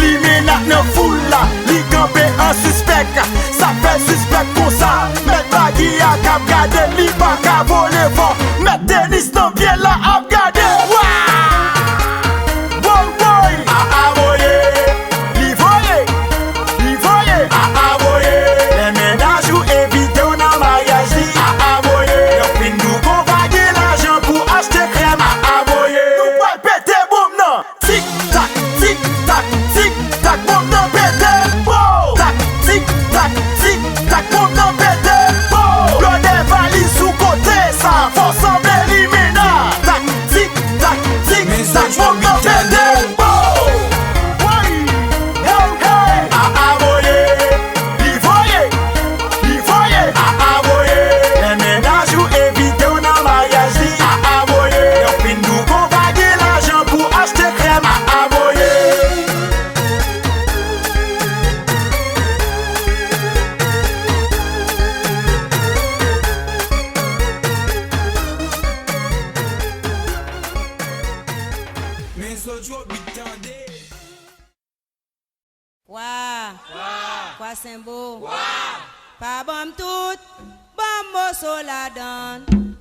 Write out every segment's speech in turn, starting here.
li menat nan foule là, li campé en suspect. Ça fait suspect pour ça. Met bagui à cap gade, li pas ka voler vent. Met Denis dans bien là à gade. Quoi Simbo? Pas bon tout, bon mosso la donne.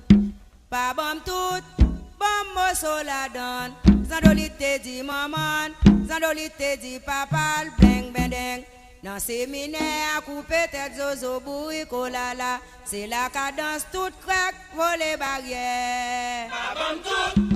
Pas bon tout, bon mosso la donne. Zandoli te dit maman, Zandoli te dit papa, bling bendeng. Dans séminaire, à couper tête zozo boui kolala. C'est la cadence toute craque, voler barrière. Pas bon tout.